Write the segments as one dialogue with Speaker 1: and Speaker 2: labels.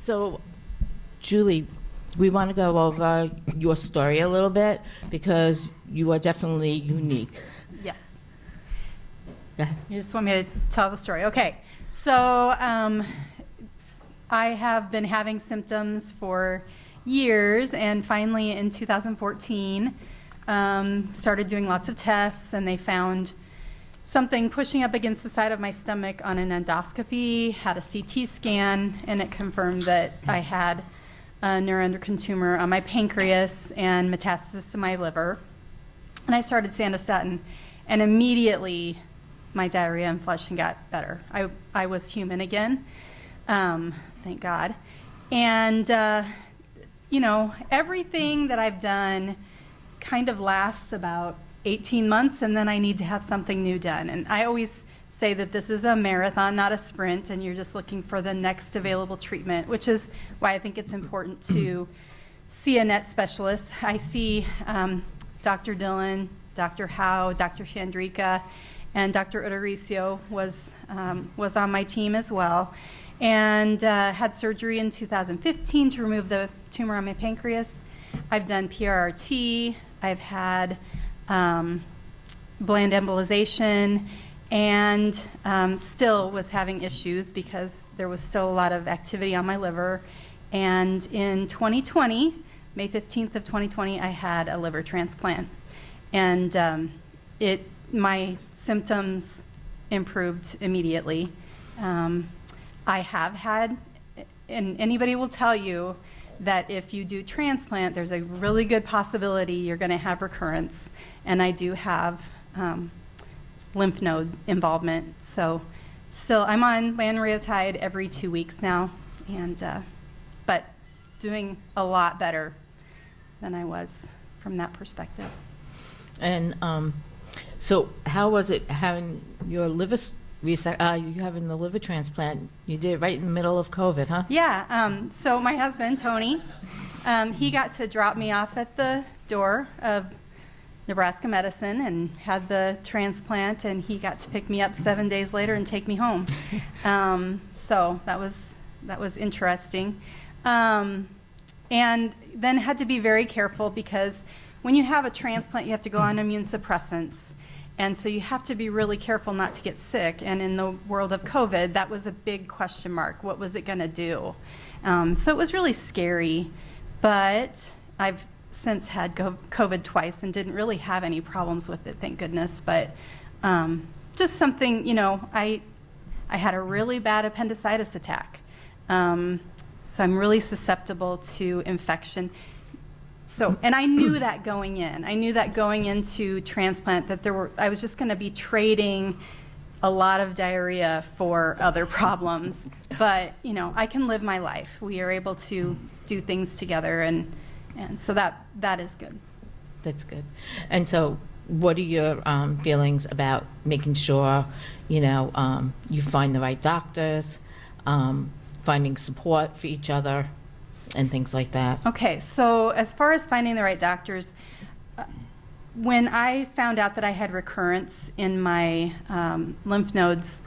Speaker 1: So, Julie, we want to go over your story a little bit because you are definitely unique.
Speaker 2: Yes.
Speaker 1: Go ahead.
Speaker 2: You just want me to tell the story. Okay. So I have been having symptoms for years, and finally in 2014 started doing lots of tests, and they found something pushing up against the side of my stomach on an endoscopy, had a CT scan, and it confirmed that I had a neuroendocrine tumor on my pancreas and metastasis to my liver. And I started sandostatin, and immediately my diarrhea and flushing got better. I was human again, thank God. And, you know, everything that I've done kind of lasts about 18 months, and then I need to have something new done. And I always say that this is a marathon, not a sprint, and you're just looking for the next available treatment, which is why I think it's important to see a NET specialist. I see Dr. Dillon, Dr. Howe, Dr. Chandrika, and Dr. Odorizio was on my team as well, and had surgery in 2015 to remove the tumor on my pancreas. I've done PRRT, I've had bland embolization, and still was having issues because there was still a lot of activity on my liver. And in 2020, May 15th of 2020, I had a liver transplant. And my symptoms improved immediately. I have had, and anybody will tell you that if you do transplant, there's a really good possibility you're going to have recurrence. And I do have lymph node involvement. So still, I'm on lanreotide every 2 weeks now, and but doing a lot better than I was from that perspective.
Speaker 1: And so how was it having your liver, you having the liver transplant? You did it right in the middle of COVID, huh?
Speaker 2: Yeah, so my husband, Tony, he got to drop me off at the door of Nebraska Medicine and had the transplant, and he got to pick me up 7 days later and take me home. So that was interesting. And then had to be very careful because when you have a transplant, you have to go on immune suppressants. And so you have to be really careful not to get sick. And in the world of COVID, that was a big question mark. What was it going to do? So it was really scary. But I've since had COVID twice and didn't really have any problems with it, thank goodness. But just something, you know, I had a really bad appendicitis attack. So I'm really susceptible to infection. So, and I knew that going in. I knew that going into transplant that I was just going to be trading a lot of diarrhea for other problems. But, you know, I can live my life. We are able to do things together, and so that is good.
Speaker 1: That's good. And so what are your feelings about making sure, you know, you find the right doctors, finding support for each other, and things like that?
Speaker 2: Okay, so as far as finding the right doctors, when I found out that I had recurrence in my lymph nodes,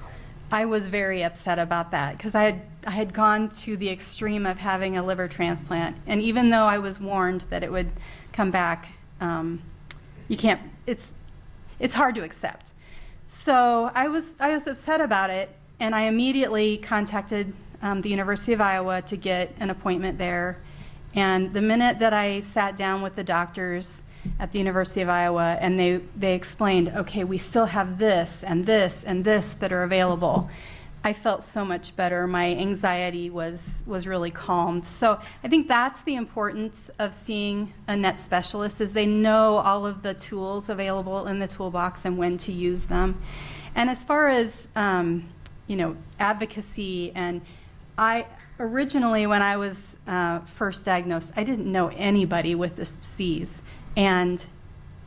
Speaker 2: I was very upset about that because I had gone to the extreme of having a liver transplant, and even though I was warned that it would come back, you can't. It's hard to accept. So I was upset about it, and I immediately contacted the University of Iowa to get an appointment there. And the minute that I sat down with the doctors at the University of Iowa and they explained, okay, we still have this and this and this that are available, I felt so much better. My anxiety was really calmed. So I think that's the importance of seeing a NET specialist, is they know all of the tools available in the toolbox and when to use them. And as far as you know, advocacy, and originally when I was first diagnosed, I didn't know anybody with this disease, and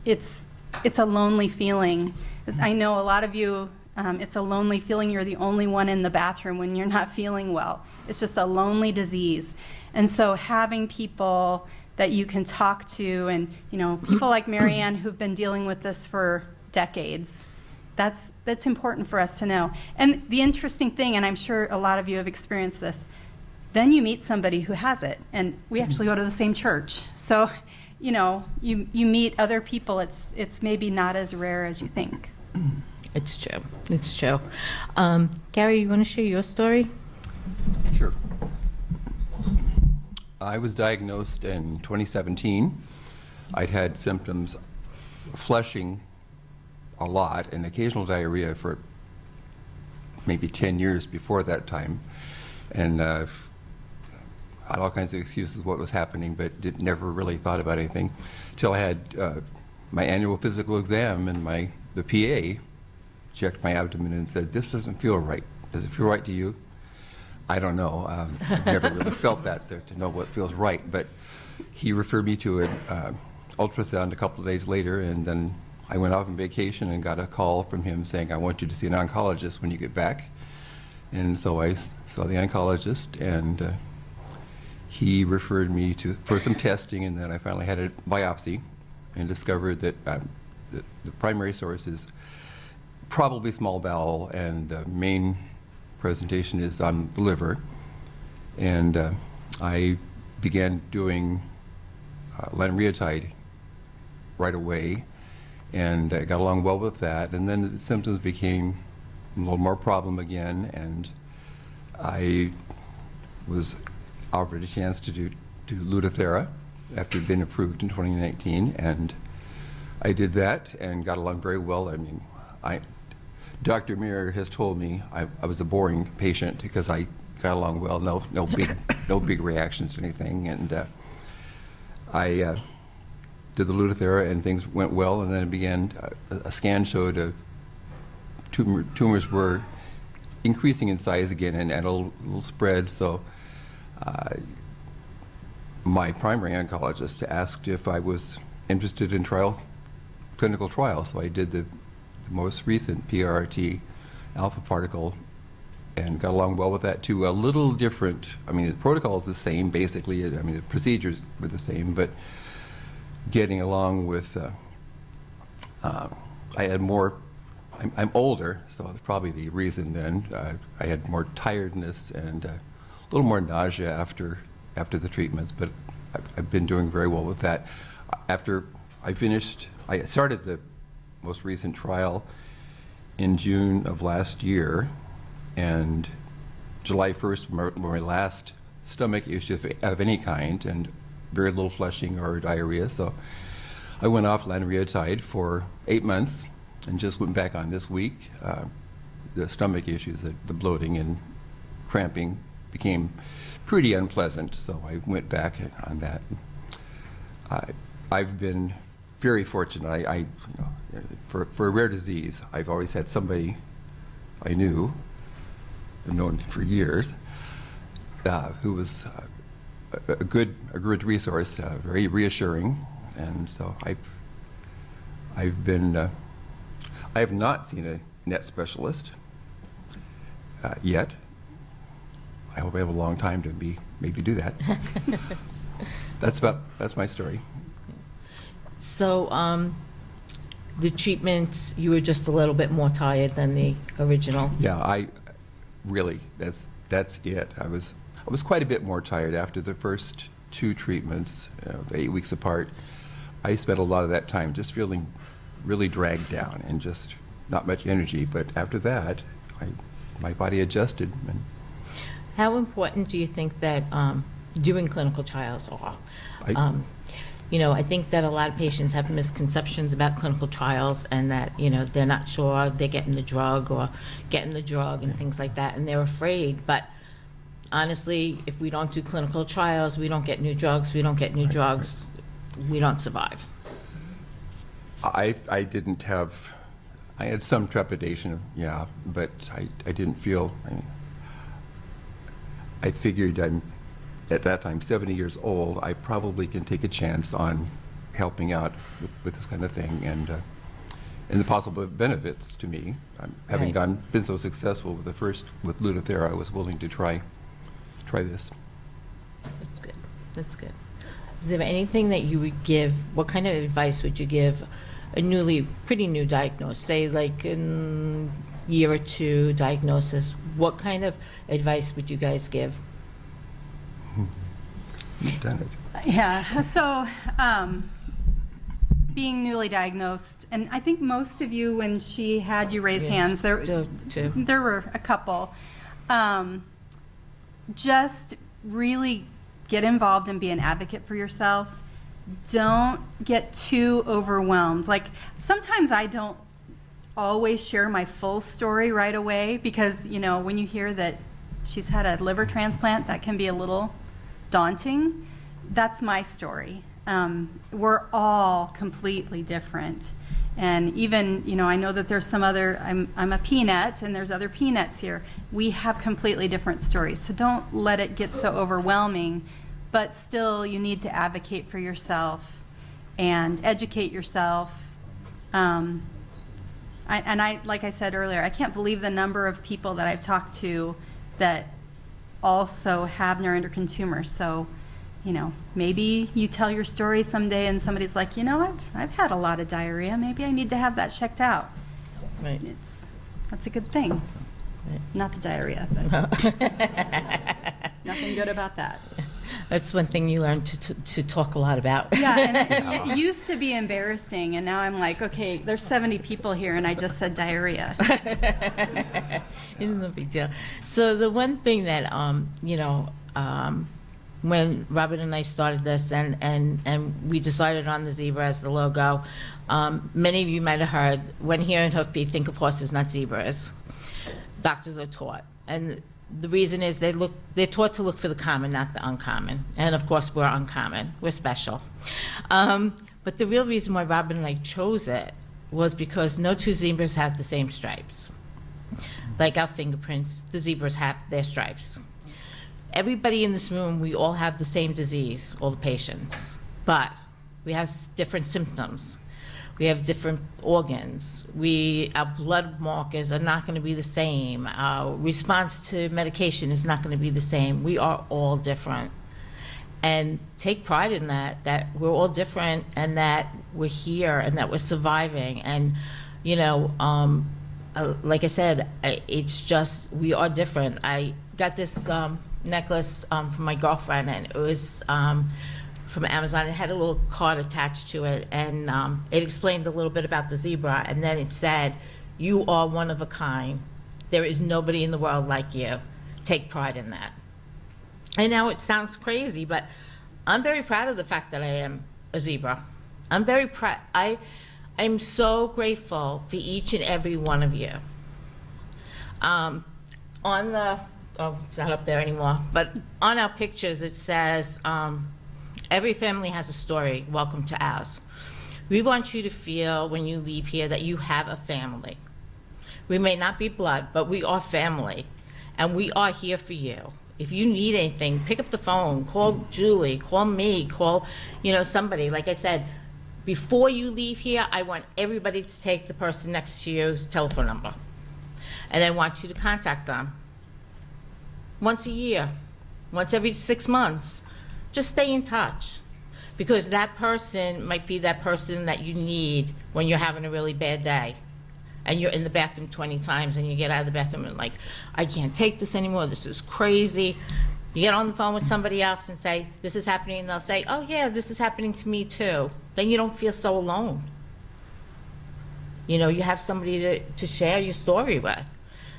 Speaker 2: it's a lonely feeling. As I know a lot of you, it's a lonely feeling. You're the only one in the bathroom when you're not feeling well. It's just a lonely disease, and so having people that you can talk to, and you know, people like Marianne who've been dealing with this for decades. That's important for us to know. And the interesting thing, and I'm sure a lot of you have experienced this, then you meet somebody who has it. And we actually go to the same church. So, you know, you meet other people. It's maybe not as rare as you think.
Speaker 1: It's true. It's true. Gary, you want to share your story?
Speaker 3: Sure. I was diagnosed in 2017. I'd had symptoms, flushing a lot, and occasional diarrhea for maybe 10 years before that time. And had all kinds of excuses what was happening, but never really thought about anything till I had my annual physical exam, and the PA checked my abdomen and said, "This doesn't feel right. Does it feel right to you?" I don't know. I've never really felt that to know what feels right. But he referred me to an ultrasound a couple of days later, and then I went off on vacation and got a call from him saying, "I want you to see an oncologist when you get back." And so I saw the oncologist, and he referred me for some testing, and then I finally had a biopsy and discovered that the primary source is probably small bowel, and the main presentation is on the liver. And I began doing lanreotide right away, and I got along well with that. And then the symptoms became a little more problem again, and I was offered a chance to do Lutathera after it had been approved in 2019, and I did that and got along very well. I mean, Dr. Muir has told me I was a boring patient because I got along well, no big reactions to anything, and I did the Lutathera and things went well, and then it began, a scan showed tumors were increasing in size again and a little spread, so my primary oncologist asked if I was interested in clinical trials, so I did the most recent PRRT alpha particle and got along well with that too. A little different, I mean, the protocol is the same basically, I mean, the procedures were the same, but getting along with, I had more, I'm older, so that's probably the reason then. I had more tiredness and a little more nausea after the treatments, but I've been doing very well with that. After I started the most recent trial in June of last year, and July 1st my last stomach issue of any kind, and very little flushing or diarrhea, so I went off lanreotide for 8 months and just went back on this week. The stomach issues, the bloating and cramping became pretty unpleasant, so I went back on that. I've been very fortunate. For a rare disease, I've always had somebody I knew, I've known for years, who was a good resource, very reassuring, and so I have not seen a NET specialist yet. I hope I have a long time to maybe do that. That's my story.
Speaker 1: So the treatments, you were just a little bit more tired than the original?
Speaker 3: Yeah, that's it. I was quite a bit more tired after the first 2 treatments, 8 weeks apart. I spent a lot of that time just feeling really dragged down and just not much energy. But after that, my body adjusted.
Speaker 1: How important do you think that doing clinical trials are? I think that a lot of patients have misconceptions about clinical trials, and that, they're not sure they're getting the drug and things like that, and they're afraid. But honestly, if we don't do clinical trials, we don't get new drugs. We don't get new drugs, we don't survive.
Speaker 3: I had some trepidation, but I didn't feel, I figured I'm, at that time, 70 years old, I probably can take a chance on helping out with this kind of thing, and the possible benefits to me. Having been so successful with Lutathera, I was willing to try this.
Speaker 1: That's good. Is there anything that you would give, what kind of advice would you give a pretty new diagnosed, say like in year or 2 diagnosis, what kind of advice would you guys give?
Speaker 3: You've done it.
Speaker 2: Yeah, so being newly diagnosed, and I think most of you, when she had you raise
Speaker 1: Yes,
Speaker 2: hands,
Speaker 1: two.
Speaker 2: there were a couple. Just really get involved and be an advocate for yourself. Don't get too overwhelmed. Like, sometimes I don't always share my full story right away because, you know, when you hear that she's had a liver transplant, that can be a little daunting. That's my story. We're all completely different. And even, you know, I know that there's some other, I'm a peanut and there's other peanuts here. We have completely different stories. So don't let it get so overwhelming, but still you need to advocate for yourself and educate yourself. Like I said earlier, I can't believe the number of people that I've talked to that also have neuroendocrine tumors. So, you know, maybe you tell your story someday and somebody's like, you know, I've had a lot of diarrhea. Maybe I need to have that checked out.
Speaker 1: Right.
Speaker 2: That's a good thing.
Speaker 1: Right.
Speaker 2: Not the diarrhea, but nothing good about that.
Speaker 1: That's one thing you learn to talk a lot about.
Speaker 2: Yeah, and it used to be embarrassing, and now I'm like, okay, there's 70 people here, and I just said diarrhea.
Speaker 1: It's no big deal. So the one thing that, you know, when Robert and I started this and we decided on the zebra as the logo, many of you might have heard, when hearing hoofbeat, think of horses, not zebras. Doctors are taught. And the reason is they're taught to look for the common, not the uncommon. And of course, we're uncommon. We're special. But the real reason why Robin and I chose it was because no two zebras have the same stripes. Like our fingerprints, the zebras have their stripes. Everybody in this room, we all have the same disease, all the patients. But we have different symptoms. We have different organs. Our blood markers are not going to be the same. Our response to medication is not going to be the same. We are all different. And take pride in that we're all different and that we're here and that we're surviving. And, you know, like I said, it's just, we are different. I got this necklace from my girlfriend, and it was from Amazon. It had a little card attached to it, and it explained a little bit about the zebra, and then it said, "You are one of a kind. There is nobody in the world like you. Take pride in that." I know it sounds crazy, but I'm very proud of the fact that I am a zebra. I'm very proud. I'm so grateful for each and every one of you. On the, oh, it's not up there anymore, but on our pictures it says, every family has a story. Welcome to ours. We want you to feel when you leave here that you have a family. We may not be blood, but we are family, and we are here for you. If you need anything, pick up the phone, call Julie, call me, call, you know, somebody. Like I said, before you leave here, I want everybody to take the person next to you's telephone number, and I want you to contact them once a year, once every 6 months. Just stay in touch, because that person might be that person that you need when you're having a really bad day and you're in the bathroom 20 times and you get out of the bathroom and like, I can't take this anymore, this is crazy. You get on the phone with somebody else and say, this is happening, and they'll say, oh yeah, this is happening to me too. Then you don't feel so alone. You know, you have somebody to share your story with.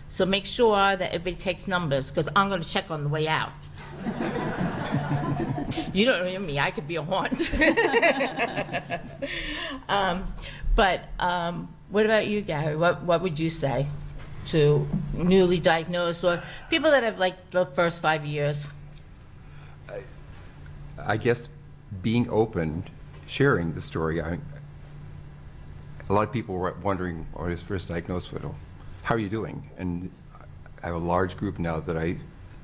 Speaker 1: So make sure that everybody takes numbers, because I'm going to check on the way out. You don't know me, I could be a haunt. But what about you, Gary? What would you say to newly diagnosed or people that have like the first 5 years?
Speaker 3: I guess being open, sharing the story. A lot of people were wondering when I was first diagnosed with, how are you doing? And I have a large group now that I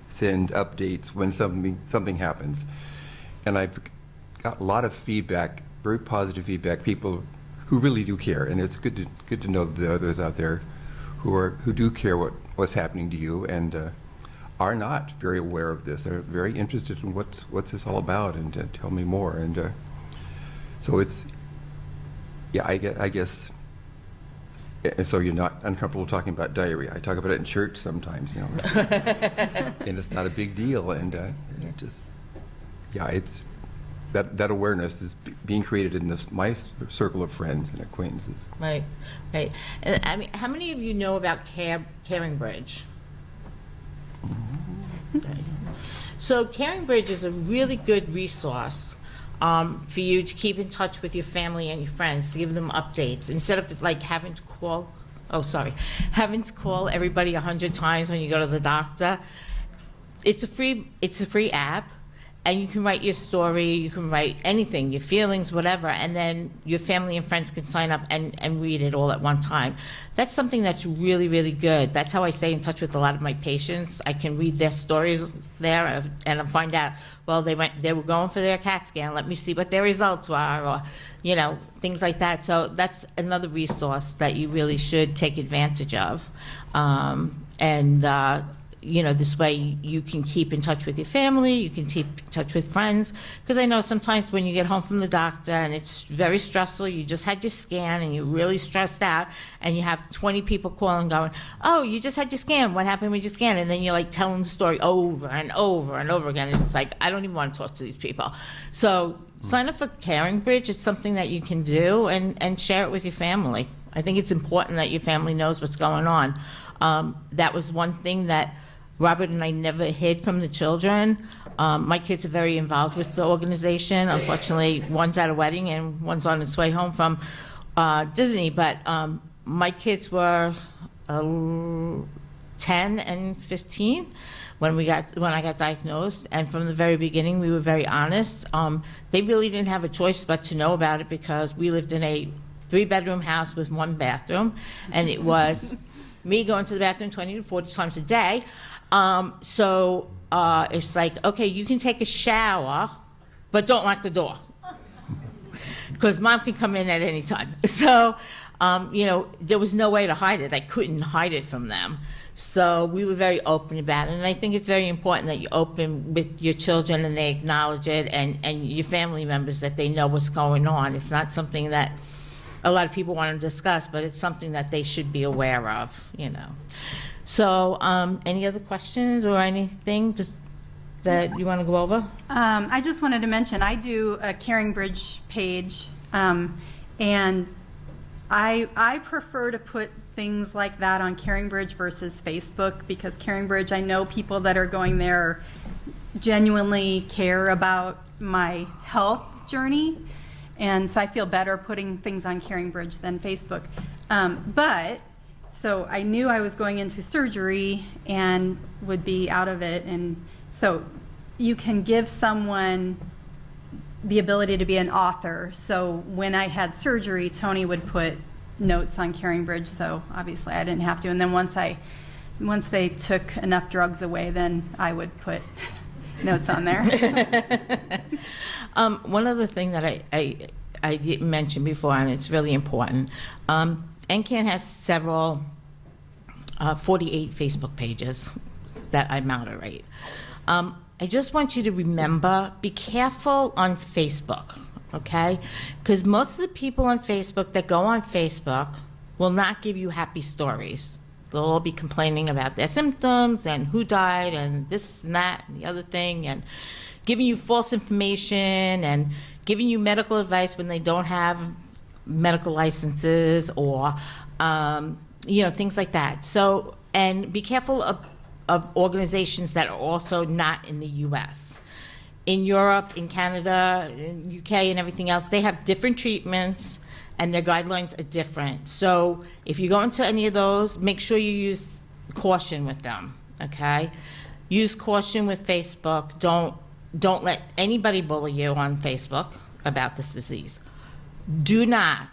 Speaker 3: send updates when something happens. And I've got a lot of feedback, very positive feedback, people who really do care. And it's good to know the others out there who do care what's happening to you and are not very aware of this. They're very interested in what's this all about and tell me more. And so it's, yeah, I guess, and so you're not uncomfortable talking about diarrhea. I talk about it in church sometimes, you know, and it's not a big deal. And just yeah, it's, that awareness is being created in my circle of friends and acquaintances.
Speaker 1: Right, right. And I mean, how many of you know about Caring Bridge? Okay. So Caring Bridge is a really good resource for you to keep in touch with your family and your friends, to give them updates, instead of like having to call everybody 100 times when you go to the doctor. It's a free app, and you can write your story, you can write anything, your feelings, whatever, and then your family and friends can sign up and read it all at one time. That's something that's really, really good. That's how I stay in touch with a lot of my patients. I can read their stories there and find out, well, they were going for their CAT scan, let me see what their results were, or, you know, things like that. So that's another resource that you really should take advantage of. You know, this way you can keep in touch with your family, you can keep in touch with friends, because I know sometimes when you get home from the doctor and it's very stressful, you just had your scan and you're really stressed out, and you have 20 people calling going, oh, you just had your scan, what happened with your scan? And then you're like telling the story over and over and over again, and it's like, I don't even want to talk to these people. So sign up for Caring Bridge. It's something that you can do, and share it with your family. I think it's important that your family knows what's going on. That was one thing that Robert and I never hid from the children. My kids are very involved with the organization. Unfortunately, one's at a wedding and one's on its way home from Disney, but my kids were 10 and 15 when I got diagnosed, and from the very beginning we were very honest. They really didn't have a choice but to know about it, because we lived in a 3-bedroom house with 1 bathroom, and it was me going to the bathroom 20 to 40 times a day. So it's like, okay, you can take a shower, but don't lock the door, because mom can come in at any time. So, you know, there was no way to hide it. I couldn't hide it from them. So we were very open about it. And I think it's very important that you open with your children and they acknowledge it, and your family members, that they know what's going on. It's not something that a lot of people want to discuss, but it's something that they should be aware of, you know. So any other questions or anything just that you want to go over?
Speaker 2: I just wanted to mention, I do a Caring Bridge page, and I prefer to put things like that on Caring Bridge versus Facebook, because Caring Bridge, I know people that are going there genuinely care about my health journey, and so I feel better putting things on Caring Bridge than Facebook. So I knew I was going into surgery and would be out of it, and so you can give someone the ability to be an author. So when I had surgery, Tony would put notes on Caring Bridge, so obviously I didn't have to. And then once they took enough drugs away, then I would put notes on there.
Speaker 1: One other thing that I didn't mention before, and it's really important, NCAN has several 48 Facebook pages that I moderate. I just want you to remember, be careful on Facebook, okay? Because most of the people on Facebook that go on Facebook will not give you happy stories. They'll all be complaining about their symptoms and who died and this and that and the other thing, and giving you false information and giving you medical advice when they don't have medical licenses, or you know, things like that. So, and be careful of organizations that are also not in the U.S. In Europe, in Canada, in UK, and everything else, they have different treatments, and their guidelines are different. So if you go into any of those, make sure you use caution with them, okay? Use caution with Facebook. Don't let anybody bully you on Facebook about this disease. Do not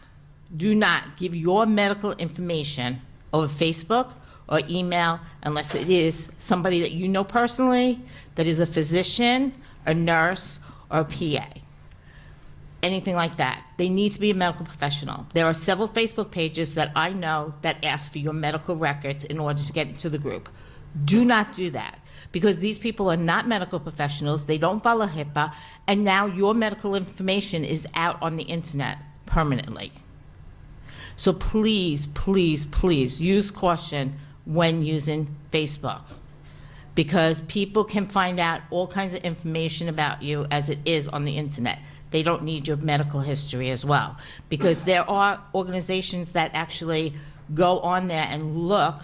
Speaker 1: give your medical information over Facebook or email unless it is somebody that you know personally, that is a physician, a nurse, or a PA. Anything like that. They need to be a medical professional. There are several Facebook pages that I know that ask for your medical records in order to get into the group. Do not do that, because these people are not medical professionals, they don't follow HIPAA, and now your medical information is out on the internet permanently. So please, please, please use caution when using Facebook. because people can find out all kinds of information about you as it is on the internet. They don't need your medical history as well, because there are organizations that actually go on there and look,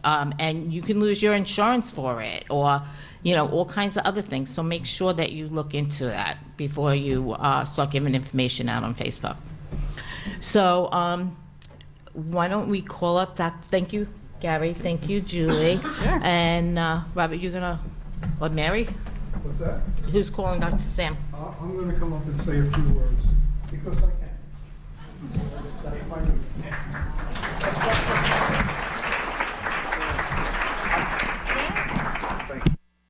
Speaker 1: and you can lose your insurance for it, or, you know, all kinds of other things. So make sure that you look into that before you start giving information out on Facebook. So why don't we call up thank you, Gary. Thank you, Julie.
Speaker 2: Sure.
Speaker 1: And Robert, you're going to, or Mary?
Speaker 4: What's that?
Speaker 1: Who's calling Dr. Sam?
Speaker 4: I'm going to come up and say a few words, because I can. That's my